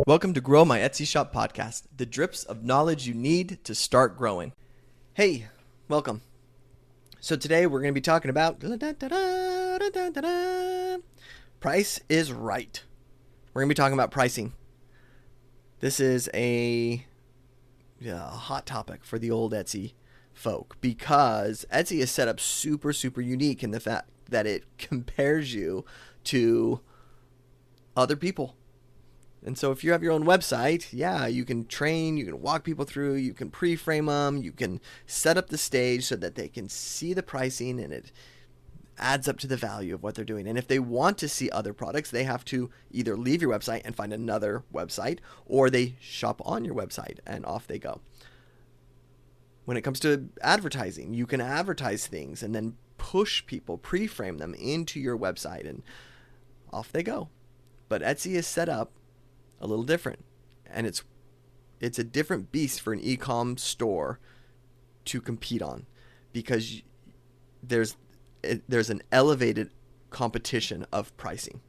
Welcome to Grow My Etsy Shop podcast, the drips of knowledge you need to start growing. Hey, welcome. So today we're going to be talking about Price is Right. We're going to be talking about pricing. This is a hot topic for the old Etsy folk because Etsy is set up super unique in the fact that it compares you to other people. And so if you have your own website, you can train, you can walk people through, you can pre-frame them, you can set up the stage so that they can see the pricing and it adds up to the value of what they're doing. And if they want to see other products, they have to either leave your website and find another website, or they shop on your website and off they go. When it comes to advertising, you can advertise things and then push people, pre-frame them into your website, and off they go. But Etsy is set up a little different, and it's a different beast for an e-com store to compete on, because there's an elevated competition of pricing.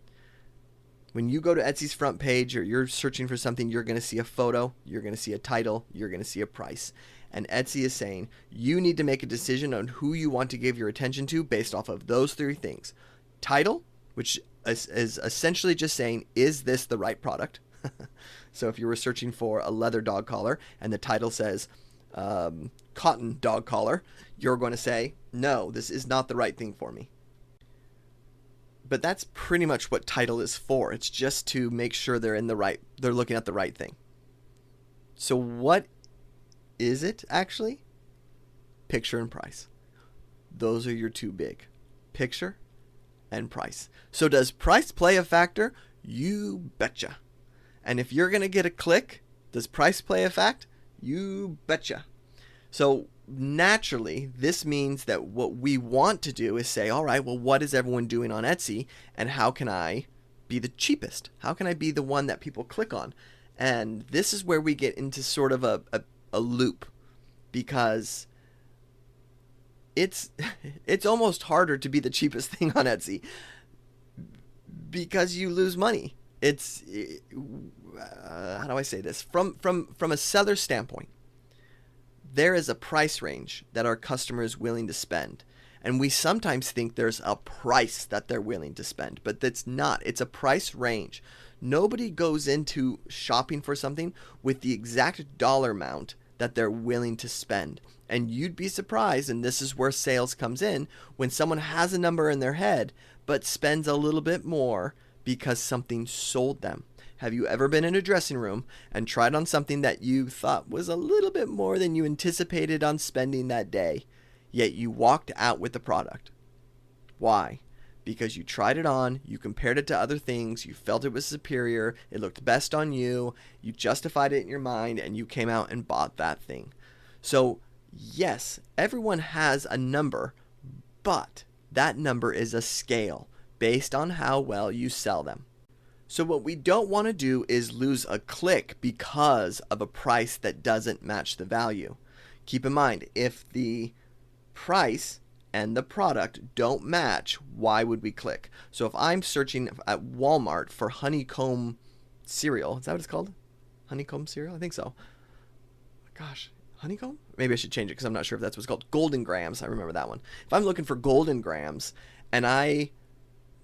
When you go to Etsy's front page or you're searching for something, you're going to see a photo, you're going to see a title, you're going to see a price. And Etsy is saying you need to make a decision on who you want to give your attention to based off of those three things. Title, which is essentially just saying, is this the right product? So if you were searching for a leather dog collar and the title says cotton dog collar, you're going to say, no, this is not the right thing for me. But that's pretty much what title is for. It's just to make sure they're looking at the right thing. So what is it actually? Picture and price. Those are your two big. Picture and price. So does price play a factor? You betcha. And if you're going to get a click, does price play a fact? You betcha. So naturally, this means that what we want to do is say, all right, well, what is everyone doing on Etsy? And how can I be the cheapest? How can I be the one that people click on? And this is where we get into sort of a loop, because it's almost harder to be the cheapest thing on Etsy because you lose money. It's how do I say this? From a seller's standpoint, there is a price range that our customer is willing to spend. And we sometimes think there's a price that they're willing to spend, but that's not. It's a price range. Nobody goes into shopping for something with the exact dollar amount that they're willing to spend. And you'd be surprised, and this is where sales comes in, when someone has a number in their head but spends a little bit more because something sold them. Have you ever been in a dressing room and tried on something that you thought was a little bit more than you anticipated on spending that day, yet you walked out with the product? Why? Because you tried it on, you compared it to other things, you felt it was superior, it looked best on you, you justified it in your mind, and you came out and bought that thing. So yes, everyone has a number, but that number is a scale based on how well you sell them. So what we don't want to do is lose a click because of a price that doesn't match the value. Keep in mind, if the price and the product don't match, why would we click? So if I'm searching at Walmart for honeycomb cereal, is that what it's called? Honeycomb cereal? I think so. Gosh, honeycomb? Maybe I should change it because I'm not sure if that's what's called. Golden Grams, I remember that one. If I'm looking for Golden Grams and I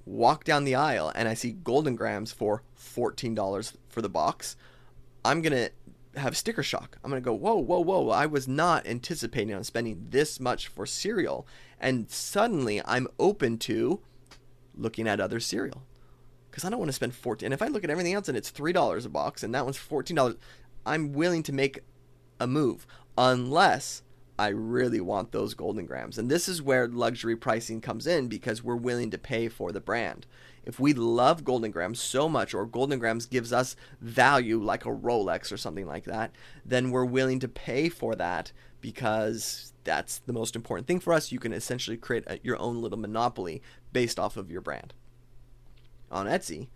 walk down the aisle and I see Golden Grams for $14 for the box, I'm going to have sticker shock. I'm going to go, whoa. I was not anticipating on spending this much for cereal. And suddenly I'm open to looking at other cereal because I don't want to spend $14. And if I look at everything else and it's $3 a box and that one's $14, I'm willing to make a move unless I really want those Golden Grams. And this is where luxury pricing comes in, because we're willing to pay for the brand. If we love Golden Grams so much, or Golden Grams gives us value like a Rolex or something like that, then we're willing to pay for that because that's the most important thing for us. You can essentially create your own little monopoly based off of your brand. On Etsy,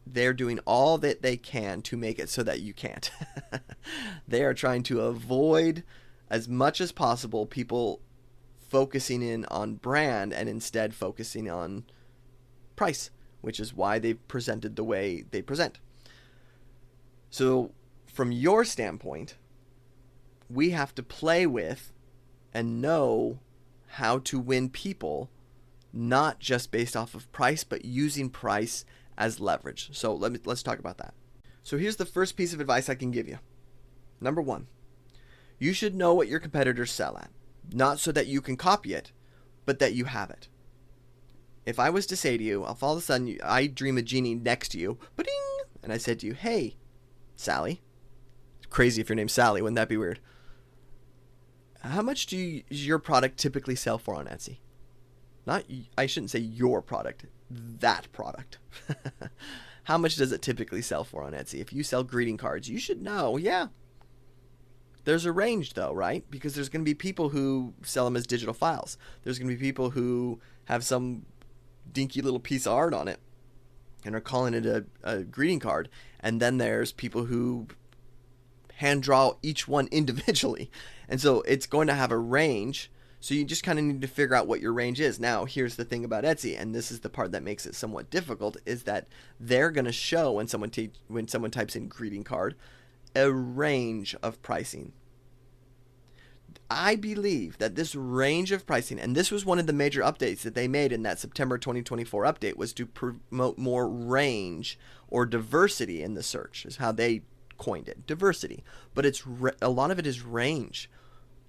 they're doing all that they can to make it so that you can't. They are trying to avoid as much as possible people focusing in on brand and instead focusing on price, which is why they've presented the way they present. So from your standpoint, we have to play with and know how to win people, not just based off of price, but using price as leverage. So let's talk about that. So here's the first piece of advice I can give you. Number one, you should know what your competitors sell at, not so that you can copy it, but that you have it. If I was to say to you, if all of a sudden I dream a genie next to you, ba-ding, and I said to you, hey, Sally, crazy if your name's Sally, wouldn't that be weird? How much does your product typically sell for on Etsy? I shouldn't say your product, that product. How much does it typically sell for on Etsy? If you sell greeting cards, you should know, yeah. There's a range though, right? Because there's going to be people who sell them as digital files. There's going to be people who have some dinky little piece of art on it and are calling it a greeting card. And then there's people who hand draw each one individually. And so it's going to have a range. So you just kind of need to figure out what your range is. Now, here's the thing about Etsy, and this is the part that makes it somewhat difficult, is that they're going to show when someone types in greeting card a range of pricing. I believe that this range of pricing, and this was one of the major updates that they made in that September 2024 update, was to promote more range or diversity in the search, is how they coined it, diversity. But a lot of it is range.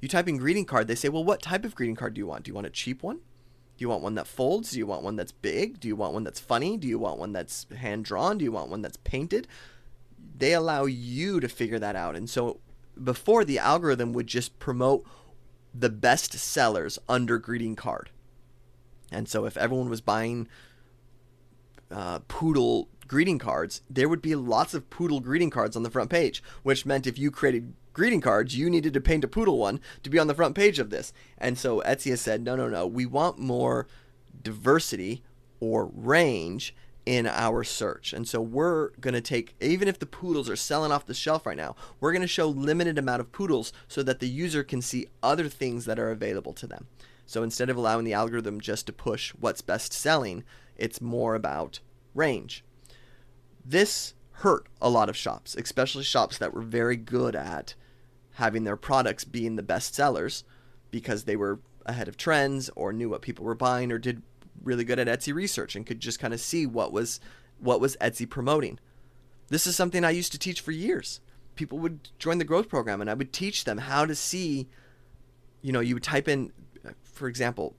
You type in greeting card, they say, well, what type of greeting card do you want? Do you want a cheap one? Do you want one that folds? Do you want one that's big? Do you want one that's funny? Do you want one that's hand-drawn? Do you want one that's painted? They allow you to figure that out. And so before, the algorithm would just promote the best sellers under greeting card. And so if everyone was buying poodle greeting cards, there would be lots of poodle greeting cards on the front page, which meant if you created greeting cards, you needed to paint a poodle one to be on the front page of this. And so Etsy has said, no, we want more diversity or range in our search. And so we're going to take, even if the poodles are selling off the shelf right now, we're going to show limited amount of poodles so that the user can see other things that are available to them. So instead of allowing the algorithm just to push what's best selling, it's more about range. This hurt a lot of shops, especially shops that were very good at having their products being the best sellers because they were ahead of trends or knew what people were buying or did really good at Etsy research and could just kind of see what was Etsy promoting. This is something I used to teach for years. People would join the growth program and I would teach them how to see, you would type in, for example,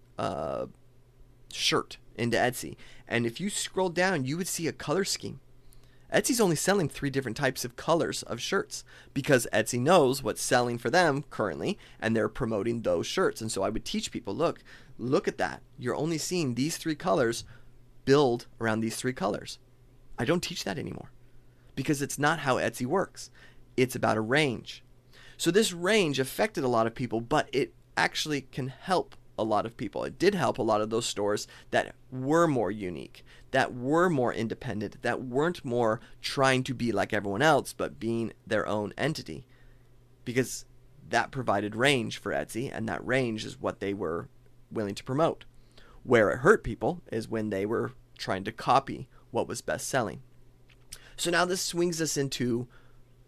shirt into Etsy. And if you scroll down, you would see a color scheme. Etsy's only selling 3 different types of colors of shirts because Etsy knows what's selling for them currently and they're promoting those shirts. And so I would teach people, look at that. You're only seeing these 3 colors, build around these 3 colors. I don't teach that anymore because it's not how Etsy works. It's about a range. So this range affected a lot of people, but it actually can help a lot of people. It did help a lot of those stores that were more unique, that were more independent, that weren't more trying to be like everyone else, but being their own entity. Because that provided range for Etsy, and that range is what they were willing to promote. Where it hurt people is when they were trying to copy what was best selling. So now this swings us into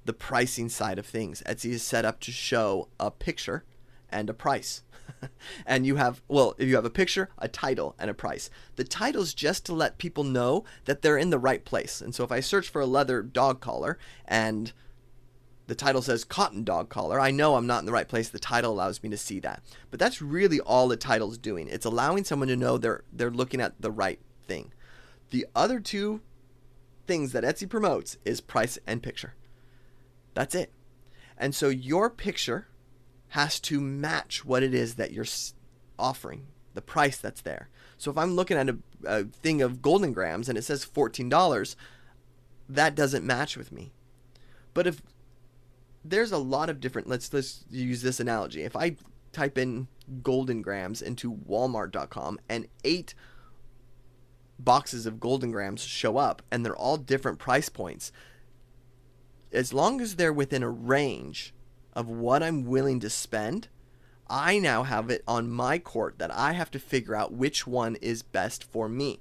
the pricing side of things. Etsy is set up to show a picture and a price. And you have a picture, a title, and a price. The title is just to let people know that they're in the right place. And so if I search for a leather dog collar and the title says cotton dog collar, I know I'm not in the right place. The title allows me to see that. But that's really all the title's doing. It's allowing someone to know they're looking at the right thing. The other 2 things that Etsy promotes is price and picture. That's it. And so your picture has to match what it is that you're offering, the price that's there. So if I'm looking at a thing of Golden Grams and it says $14, that doesn't match with me. But if there's a lot of different, let's use this analogy. If I type in Golden Grams into Walmart.com and 8 boxes of Golden Grams show up and they're all different price points, as long as they're within a range of what I'm willing to spend, I now have it on my court that I have to figure out which one is best for me.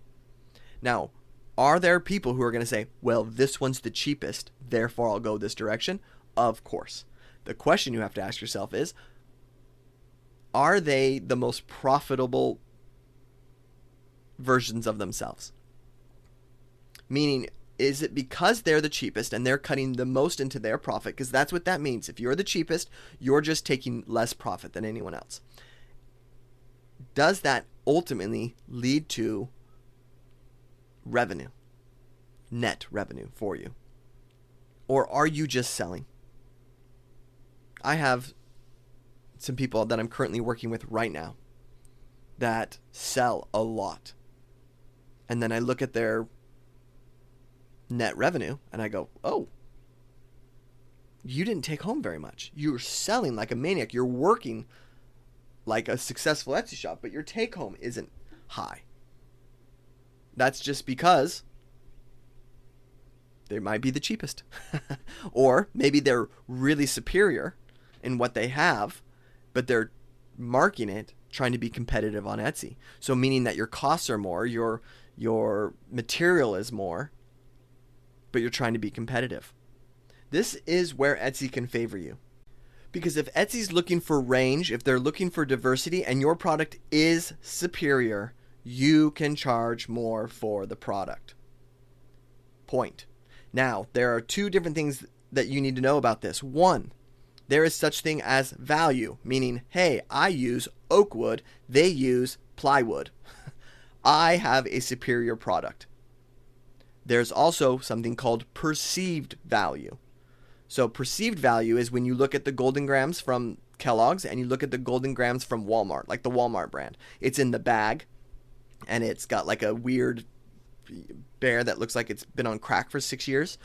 Now, Are there people who are going to say, well, this one's the cheapest, therefore I'll go this direction? Of course. The question you have to ask yourself is, are they the most profitable versions of themselves? Meaning, is it because they're the cheapest and they're cutting the most into their profit? Because that's what that means. If you're the cheapest, you're just taking less profit than anyone else. Does that ultimately lead to revenue, net revenue for you? Or are you just selling? I have some people that I'm currently working with right now that sell a lot. And then I look at their net revenue and I go, oh, you didn't take home very much. You're selling like a maniac. You're working like a successful Etsy shop, but your take home isn't high. That's just because they might be the cheapest. Or maybe they're really superior in what they have, but they're marking it trying to be competitive on Etsy. So meaning that your costs are more, your material is more, but you're trying to be competitive. This is where Etsy can favor you. Because if Etsy's looking for range, if they're looking for diversity and your product is superior, you can charge more for the product. Point. Now, there are two different things that you need to know about this. One, there is such thing as value, meaning, hey, I use oak wood, they use plywood. I have a superior product. There's also something called perceived value. So perceived value is when you look at the Golden Grams from Kellogg's and you look at the Golden Grams from Walmart, like the Walmart brand. It's in the bag and it's got like a weird bear that looks like it's been on crack for 6 years.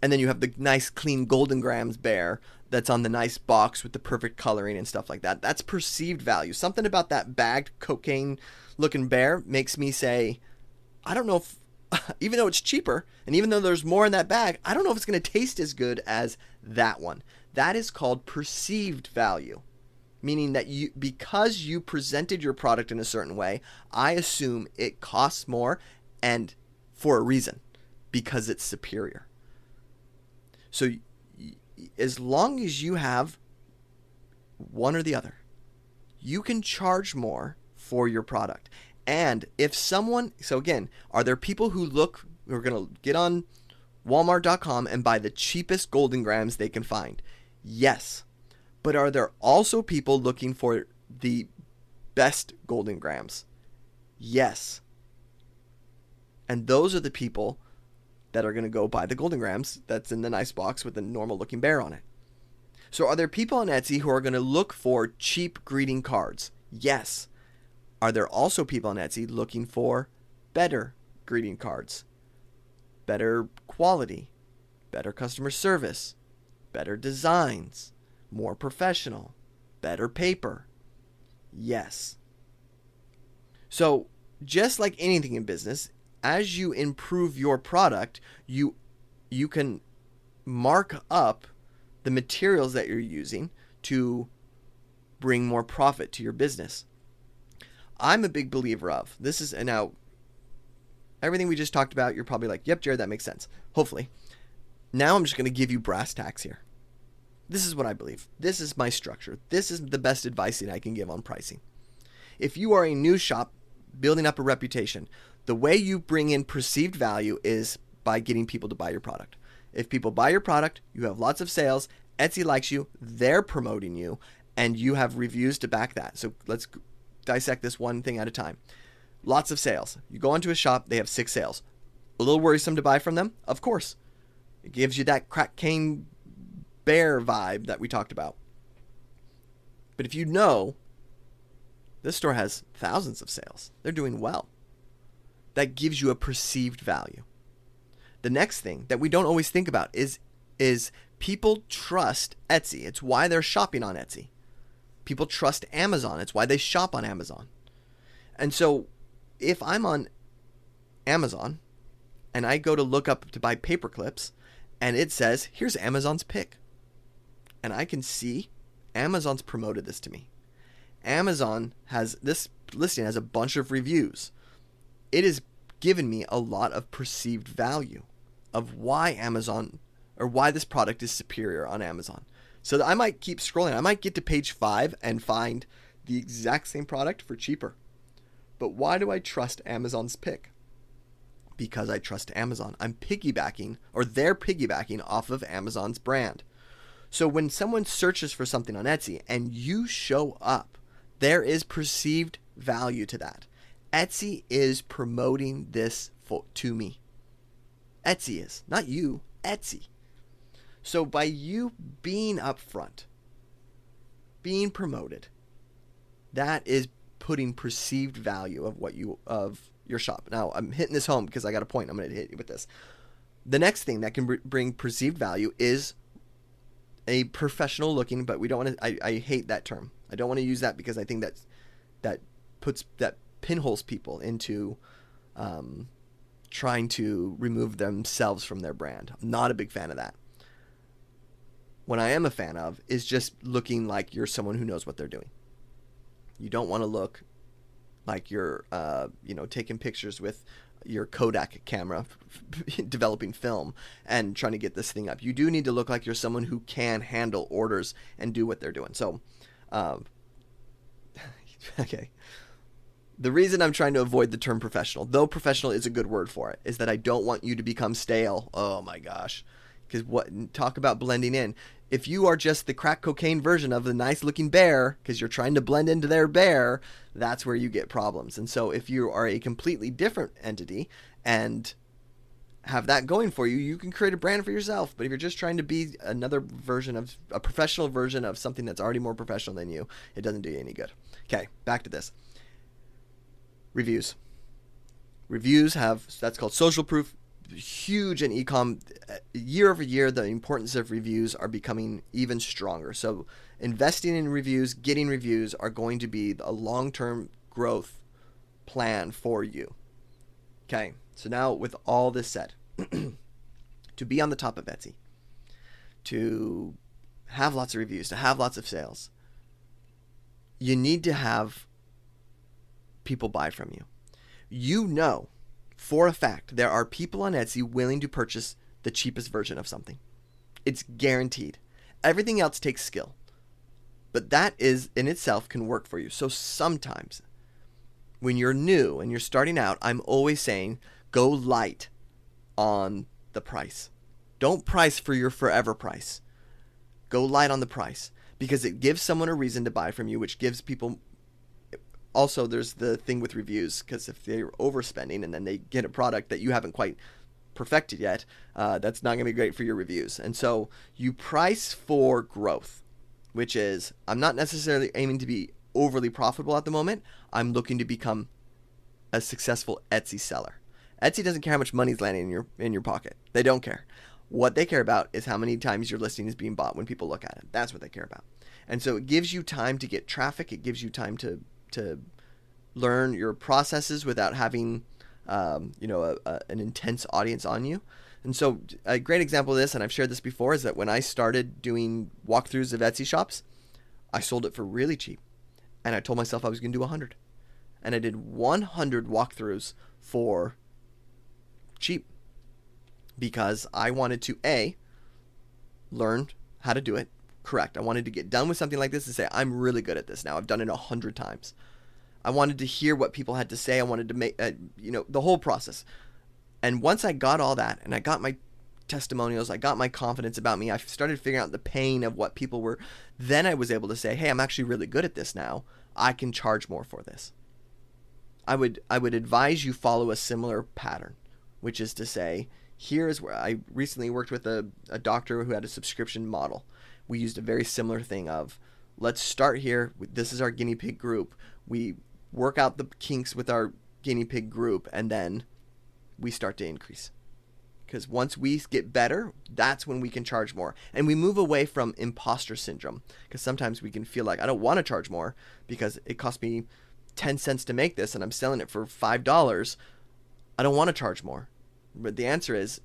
And then you have the nice clean Golden Grams bear that's on the nice box with the perfect coloring and stuff like that. That's perceived value. Something about that bagged cocaine looking bear makes me say, I don't know if, even though it's cheaper and even though there's more in that bag, I don't know if it's going to taste as good as that one. That is called perceived value, meaning that you, because you presented your product in a certain way, I assume it costs more and for a reason, because it's superior. So as long as you have one or the other, you can charge more for your product. And if someone, so again, are there people who are going to get on Walmart.com and buy the cheapest Golden Grams they can find? Yes. But are there also people looking for the best Golden Grams? Yes. And those are the people that are going to go buy the Golden Grams that's in the nice box with the normal looking bear on it. So are there people on Etsy who are going to look for cheap greeting cards? Yes. Are there also people on Etsy looking for better greeting cards? Better quality, better customer service, better designs, more professional, better paper? Yes. So just like anything in business, as you improve your product, you can mark up the materials that you're using to bring more profit to your business. I'm a big believer of this is, and now everything we just talked about, you're probably like, yep, Jared, that makes sense. Hopefully. Now I'm just going to give you brass tacks here. This is what I believe. This is my structure. This is the best advice that I can give on pricing. If you are a new shop building up a reputation, the way you bring in perceived value is by getting people to buy your product. If people buy your product, you have lots of sales, Etsy likes you, they're promoting you, and you have reviews to back that. So let's dissect this one thing at a time. Lots of sales. You go into a shop, they have 6 sales. A little worrisome to buy from them? Of course. It gives you that crack cane bear vibe that we talked about. But if you know this store has thousands of sales, they're doing well, that gives you a perceived value. The next thing that we don't always think about is people trust Etsy. It's why they're shopping on Etsy. People trust Amazon. It's why they shop on Amazon. And so if I'm on Amazon and I go to look up to buy paper clips and it says, here's Amazon's pick. And I can see Amazon's promoted this to me. Amazon has, this listing has a bunch of reviews. It is given me a lot of perceived value of why Amazon, or why this product is superior on Amazon. So that I might keep scrolling. I might get to page 5 and find the exact same product for cheaper. But why do I trust Amazon's pick? Because I trust Amazon. I'm piggybacking, or they're piggybacking off of Amazon's brand. So when someone searches for something on Etsy and you show up, there is perceived value to that. Etsy is promoting this to me. Etsy is, not you, Etsy. So by you being upfront, being promoted, that is putting perceived value of your shop. Now, I'm hitting this home because I got a point. I'm going to hit you with this. The next thing that can bring perceived value is a professional looking, but we don't want to, I hate that term. I don't want to use that because I think that pinholes people into trying to remove themselves from their brand. I'm not a big fan of that. What I am a fan of is just looking like you're someone who knows what they're doing. You don't want to look like you're, taking pictures with your Kodak camera, developing film and trying to get this thing up. You do need to look like you're someone who can handle orders and do what they're doing. So, okay. The reason I'm trying to avoid the term professional, though professional is a good word for it, is that I don't want you to become stale. Oh my gosh. Because talk about blending in. If you are just the crack cocaine version of the nice looking bear, because you're trying to blend into their bear, that's where you get problems. And so if you are a completely different entity and have that going for you, you can create a brand for yourself. But if you're just trying to be another version of a professional version of something that's already more professional than you, it doesn't do you any good. Okay, back to this. Reviews. Reviews that's called social proof. Huge in e-com. Year over year, the importance of reviews are becoming even stronger. So investing in reviews, getting reviews are going to be a long-term growth plan for you. Okay, so now with all this said, to be on the top of Etsy, to have lots of reviews, to have lots of sales, you need to have people buy from you. You know for a fact there are people on Etsy willing to purchase the cheapest version of something. It's guaranteed. Everything else takes skill. But that is in itself can work for you. So sometimes when you're new and you're starting out, I'm always saying go light on the price. Don't price for your forever price. Go light on the price because it gives someone a reason to buy from you, which gives people. Also, there's the thing with reviews, because if they're overspending and then they get a product that you haven't quite perfected yet, that's not going to be great for your reviews. And so you price for growth, which is I'm not necessarily aiming to be overly profitable at the moment. I'm looking to become a successful Etsy seller. Etsy doesn't care how much money's landing in your pocket. They don't care. What they care about is how many times your listing is being bought when people look at it. That's what they care about. And so it gives you time to get traffic. It gives you time to learn your processes without having, an intense audience on you. And so a great example of this, and I've shared this before, is that when I started doing walkthroughs of Etsy shops, I sold it for really cheap. And I told myself I was going to do 100. And I did 100 walkthroughs for cheap because I wanted to, learn how to do it correct. I wanted to get done with something like this and say, I'm really good at this now. I've done it 100 times. I wanted to hear what people had to say. I wanted to make, the whole process. And once I got all that and I got my testimonials, I got my confidence about me, I started figuring out the pain of what people were, then I was able to say, hey, I'm actually really good at this now. I can charge more for this. I would advise you follow a similar pattern, which is to say, here's where I recently worked with a doctor who had a subscription model. We used a very similar thing of, let's start here. This is our guinea pig group. We work out the kinks with our guinea pig group, and then we start to increase. Because once we get better, that's when we can charge more. And we move away from imposter syndrome. Because sometimes we can feel like, I don't want to charge more because it cost me 10 cents to make this and I'm selling it for $5. I don't want to charge more. But the answer is,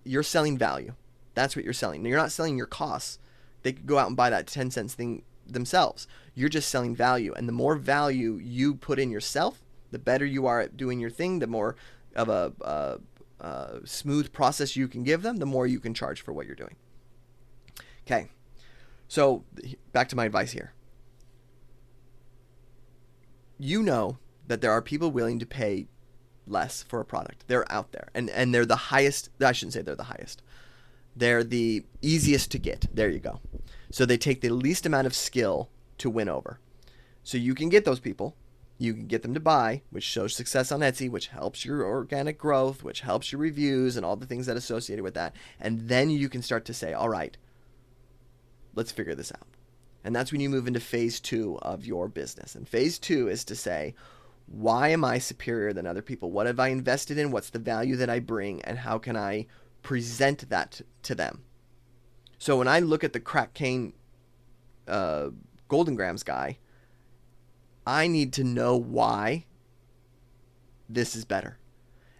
you're selling value. That's what you're selling. You're not selling your costs. They could go out and buy that 10 cents thing themselves. You're just selling value. And the more value you put in yourself, The better you are at doing your thing, the more of a smooth process you can give them, the more you can charge for what you're doing. Okay, so back to my advice here. You know that there are people willing to pay less for a product. They're out there, and they're the highest. I shouldn't say they're the highest. They're the easiest to get. There you go. So they take the least amount of skill to win over. So you can get those people. You can get them to buy, which shows success on Etsy, which helps your organic growth, which helps your reviews and all the things that are associated with that. And then you can start to say, all right, let's figure this out. And that's when you move into phase 2 of your business. And phase 2 is to say, why am I superior than other people? What have I invested in? What's the value that I bring? And how can I present that to them? So when I look at the Crack Cane Golden Grams guy, I need to know why this is better.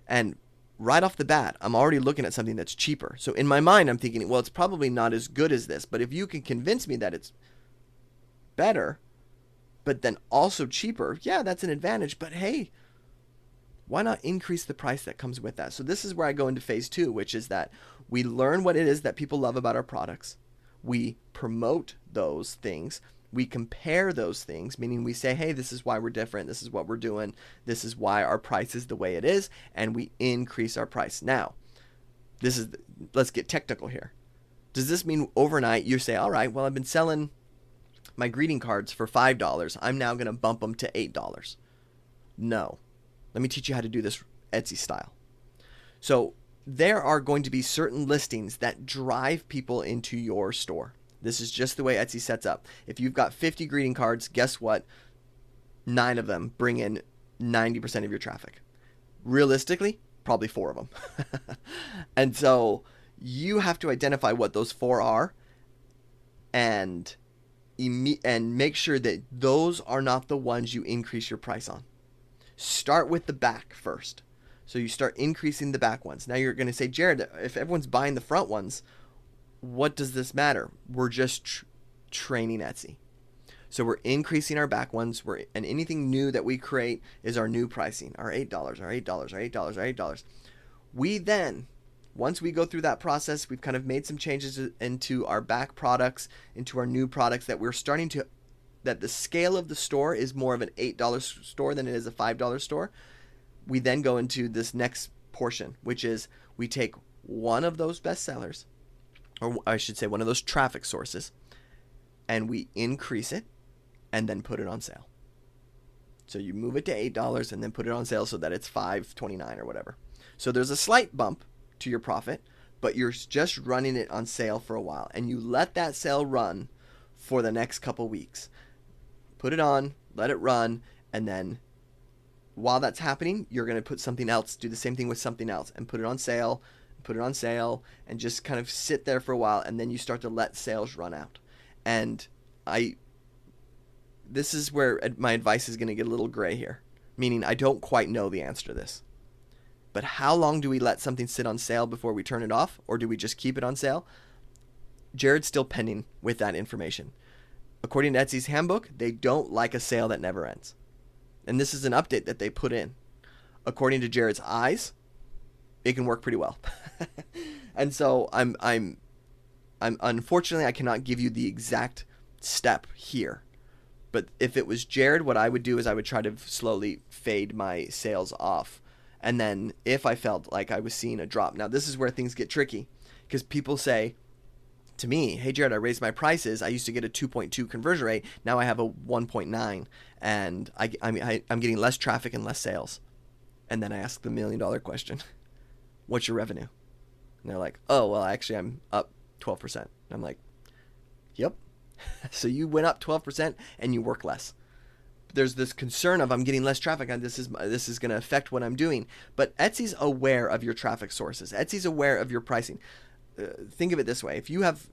And right off the bat, I'm already looking at something that's cheaper. So in my mind, I'm thinking, well, it's probably not as good as this. But if you can convince me that it's better, but then also cheaper, yeah, that's an advantage. But hey, why not increase the price that comes with that? So this is where I go into phase 2, which is that we learn what it is that people love about our products. We promote those things. We compare those things, meaning we say, hey, this is why we're different. This is what we're doing. This is why our price is the way it is. And we increase our price. Now, let's get technical here. Does this mean overnight you say, all right, well, I've been selling my greeting cards for $5. I'm now going to bump them to $8. No. Let me teach you how to do this Etsy style. So there are going to be certain listings that drive people into your store. This is just the way Etsy sets up. If you've got 50 greeting cards, guess what? 9 of them bring in 90% of your traffic. Realistically, probably 4 of them. And so you have to identify what those 4 are and make sure that those are not the ones you increase your price on. Start with the back first. So you start increasing the back ones. Now you're going to say, Jared, if everyone's buying the front ones, what does this matter? We're just training Etsy. So we're increasing our back ones. And anything new that we create is our new pricing, our $8, our $8, our $8, our $8. We then, once we go through that process, we've kind of made some changes into our back products, into our new products that the scale of the store is more of an $8 store than it is a $5 store. We then go into this next portion, which is we take one of those bestsellers, or I should say one of those traffic sources, and we increase it and then put it on sale. So you move it to $8 and then put it on sale so that it's $5.29 or whatever. So there's a slight bump to your profit, but you're just running it on sale for a while, and you let that sale run for the next couple weeks. Put it on, let it run, and then while that's happening, you're going to put something else, do the same thing with something else, and put it on sale, and just kind of sit there for a while, and then you start to let sales run out. And this is where my advice is going to get a little gray here, meaning I don't quite know the answer to this. But how long do we let something sit on sale before we turn it off, or do we just keep it on sale? Jared's still pending with that information. According to Etsy's handbook, they don't like a sale that never ends. And this is an update that they put in. According to Jared's eyes, it can work pretty well. And so I'm unfortunately I cannot give you the exact step here. But if it was Jared, what I would do is I would try to slowly fade my sales off. And then if I felt like I was seeing a drop. Now this is where things get tricky, because people say to me, hey Jared, I raised my prices. I used to get a 2.2 conversion rate. Now I have a 1.9, and I'm getting less traffic and less sales. And then I ask the $1 million question, what's your revenue? And they're like, oh, well, actually I'm up 12%. And I'm like, yep. So you went up 12% and you work less. There's this concern of I'm getting less traffic and this is going to affect what I'm doing. But Etsy's aware of your traffic sources. Etsy's aware of your pricing. Think of it this way. If you have,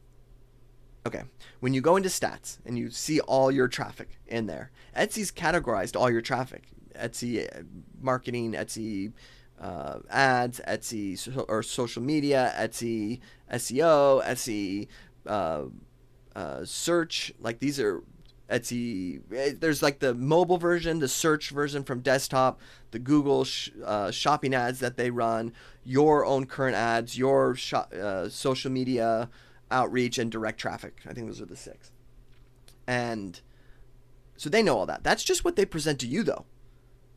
when you go into stats and you see all your traffic in there, Etsy's categorized all your traffic. Etsy marketing, Etsy ads, Etsy or social media, Etsy SEO, Etsy search. Like these are Etsy, there's like the mobile version, the search version from desktop, the Google shopping ads that they run, your own current ads, your social media outreach, and direct traffic. I think those are the 6. And so they know all that. That's just what they present to you, though.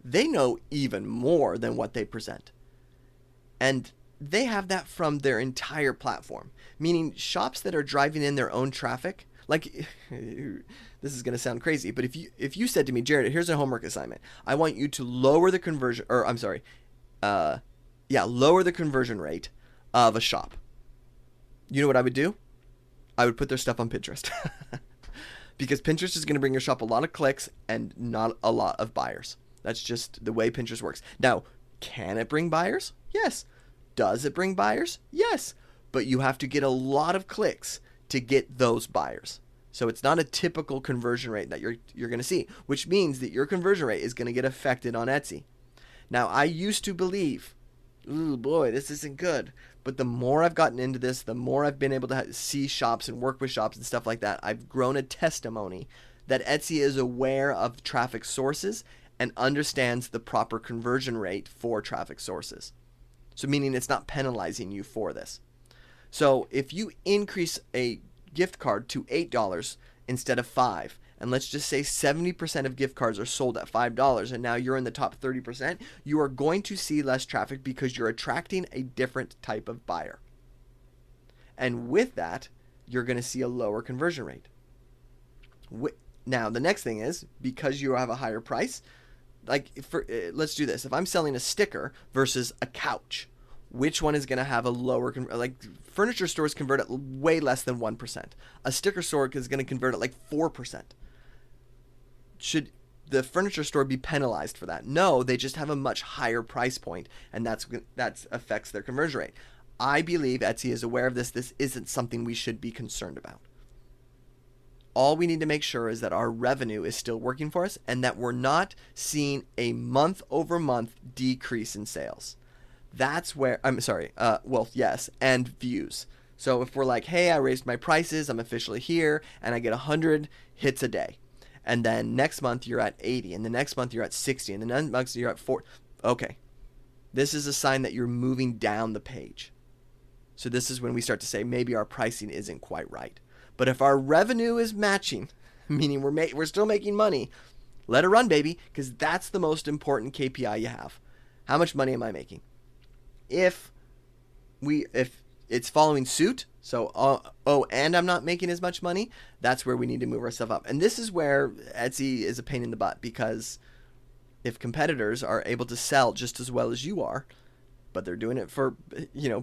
They know even more than what they present. And they have that from their entire platform, meaning shops that are driving in their own traffic. Like, this is going to sound crazy, but if you said to me, Jared, here's a homework assignment. I want you to lower the conversion, or I'm sorry, lower the conversion rate of a shop. You know what I would do? I would put their stuff on Pinterest. Because Pinterest is going to bring your shop a lot of clicks and not a lot of buyers. That's just the way Pinterest works. Now, can it bring buyers? Yes. Does it bring buyers? Yes. But you have to get a lot of clicks to get those buyers. So it's not a typical conversion rate that you're going to see, which means that your conversion rate is going to get affected on Etsy. Now, I used to believe, ooh boy, this isn't good. But the more I've gotten into this, the more I've been able to see shops and work with shops and stuff like that, I've grown a testimony that Etsy is aware of traffic sources and understands the proper conversion rate for traffic sources. So meaning it's not penalizing you for this. So if you increase a gift card to $8 instead of $5, and let's just say 70% of gift cards are sold at $5, and now you're in the top 30%, you are going to see less traffic because you're attracting a different type of buyer. And with that, you're going to see a lower conversion rate. Now, the next thing is, because you have a higher price, let's do this. If I'm selling a sticker versus a couch, which one is going to have a lower, furniture stores convert at way less than 1%. A sticker store is going to convert at like 4%. Should the furniture store be penalized for that? No, they just have a much higher price point, and that affects their conversion rate. I believe Etsy is aware of this. This isn't something we should be concerned about. All we need to make sure is that our revenue is still working for us and that we're not seeing a month-over-month decrease in sales. That's where, and views. So if we're like, hey, I raised my prices, I'm officially here, and I get 100 hits a day. And then next month you're at 80, and the next month you're at 60, and the next month you're at 40. Okay. This is a sign that you're moving down the page. So this is when we start to say maybe our pricing isn't quite right. But if our revenue is matching, meaning we're still making money, let it run, baby, because that's the most important KPI you have. How much money am I making? If it's following suit, so and I'm not making as much money, that's where we need to move ourselves up. And this is where Etsy is a pain in the butt, because if competitors are able to sell just as well as you are, but they're doing it for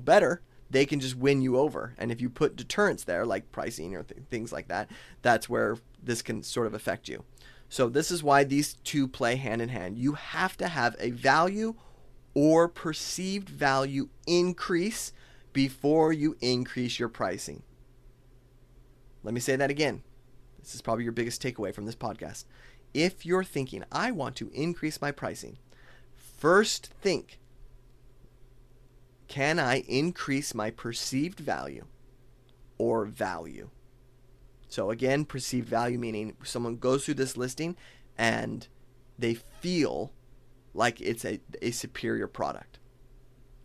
better, they can just win you over. And if you put deterrents there, like pricing or things like that, that's where this can sort of affect you. So this is why these two play hand in hand. You have to have a value or perceived value increase before you increase your pricing. Let me say that again. This is probably your biggest takeaway from this podcast. If you're thinking, I want to increase my pricing, first think, can I increase my perceived value or value? So again, perceived value meaning someone goes through this listing and they feel like it's a superior product.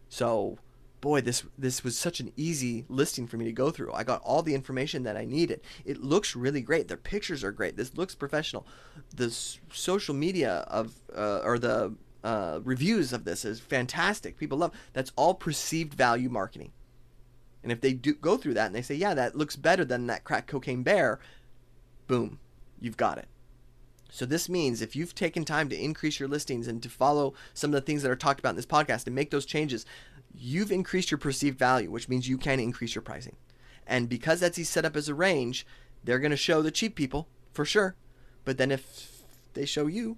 So, boy, this was such an easy listing for me to go through. I got all the information that I needed. It looks really great. Their pictures are great. This looks professional. The social media of the reviews of this is fantastic. People love. That's all perceived value marketing. And if they do go through that and they say, yeah, that looks better than that crack cocaine bear, boom, you've got it. So this means if you've taken time to increase your listings and to follow some of the things that are talked about in this podcast and make those changes, you've increased your perceived value, which means you can increase your pricing. And because Etsy's set up as a range, they're going to show the cheap people for sure. But then if they show you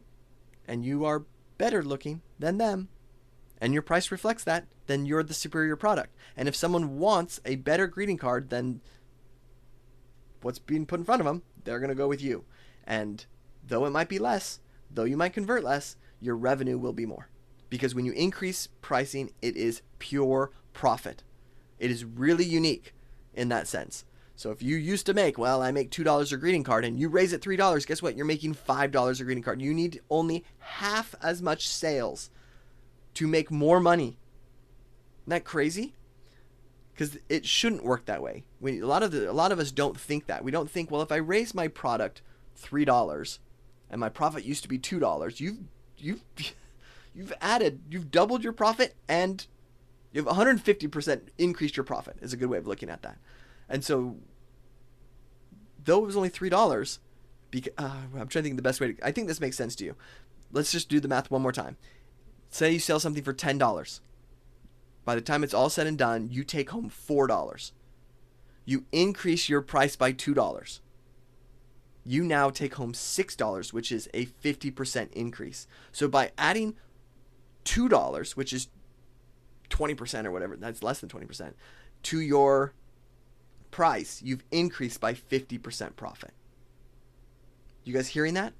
and you are better looking than them and your price reflects that, then you're the superior product. And if someone wants a better greeting card than what's being put in front of them, they're going to go with you. And though it might be less, though you might convert less, your revenue will be more. Because when you increase pricing, it is pure profit. It is really unique in that sense. So if you used to make, well, I make $2 a greeting card, and you raise it $3, guess what? You're making $5 a greeting card. You need only half as much sales to make more money. Isn't that crazy? Because it shouldn't work that way. A lot of us don't think that. We don't think, well, if I raise my product $3 and my profit used to be $2, you've doubled your profit, and you've 150% increased your profit. Is a good way of looking at that. And so, though it was only $3, I'm trying to think of the best way I think this makes sense to you. Let's just do the math one more time. Say you sell something for $10. By the time it's all said and done, you take home $4. You increase your price by $2. You now take home $6, which is a 50% increase. So by adding $2, which is 20% or whatever, that's less than 20%, to your price, you've increased by 50% profit. You guys hearing that?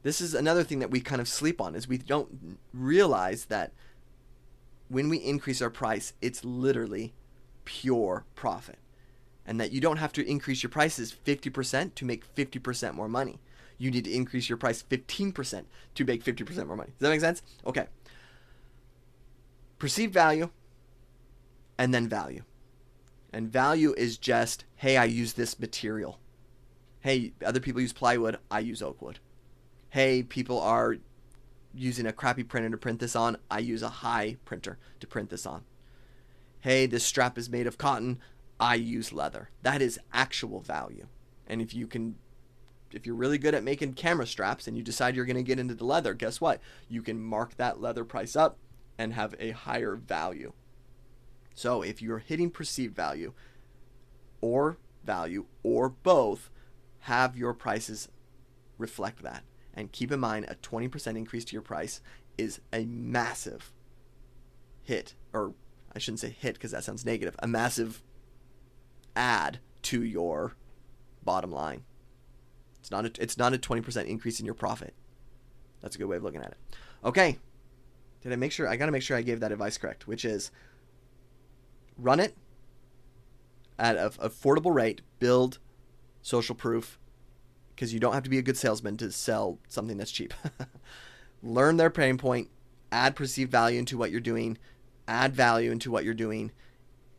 This is another thing that we kind of sleep on, is we don't realize that when we increase our price, it's literally pure profit. And that you don't have to increase your prices 50% to make 50% more money. You need to increase your price 15% to make 50% more money. Does that make sense? Okay. Perceived value, and then value. And value is just, hey, I use this material. Hey, other people use plywood, I use oak wood. Hey, people are using a crappy printer to print this on, I use a high printer to print this on. Hey, this strap is made of cotton, I use leather. That is actual value. And if you're really good at making camera straps and you decide you're going to get into the leather, guess what? You can mark that leather price up and have a higher value. So if you're hitting perceived value or both, have your prices reflect that. And keep in mind, a 20% increase to your price is a massive hit, or I shouldn't say hit because that sounds negative, a massive add to your bottom line. It's not a 20% increase in your profit. That's a good way of looking at it. Okay. I got to make sure I gave that advice correct, which is run it at an affordable rate, build social proof, because you don't have to be a good salesman to sell something that's cheap. Learn their pain point, add perceived value into what you're doing, add value into what you're doing,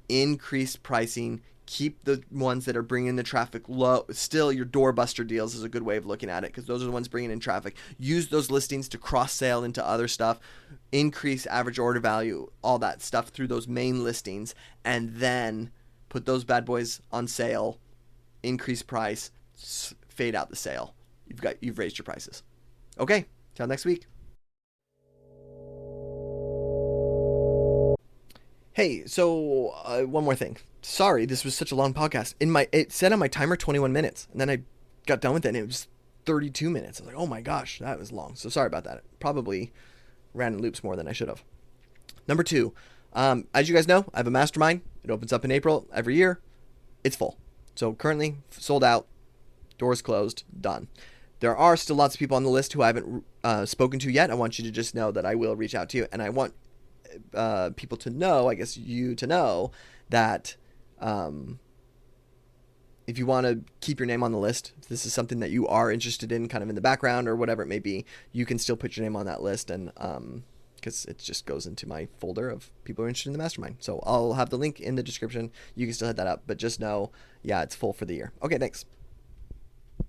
increase pricing, keep the ones that are bringing the traffic low. Still, your doorbuster deals is a good way of looking at it, because those are the ones bringing in traffic. Use those listings to cross-sell into other stuff, increase average order value, all that stuff through those main listings, and then put those bad boys on sale, increase price, fade out the sale. You've raised your prices. Okay, till next week. Hey, so one more thing. Sorry, this was such a long podcast. It said on my timer 21 minutes, and then I got done with it, and it was 32 minutes. I was like, oh my gosh, that was long. So sorry about that. Probably ran in loops more than I should have. Number 2, as you guys know, I have a mastermind. It opens up in April every year. It's full. So currently sold out. Doors closed, done. There are still lots of people on the list who I haven't spoken to yet. I want you to just know that I will reach out to you, and I want people to know, I guess you to know, that if you want to keep your name on the list, if this is something that you are interested in kind of in the background or whatever it may be, you can still put your name on that list, and because it just goes into my folder of people who are interested in the mastermind. So I'll have the link in the description. You can still hit that up, but just know, yeah, it's full for the year. Okay, thanks.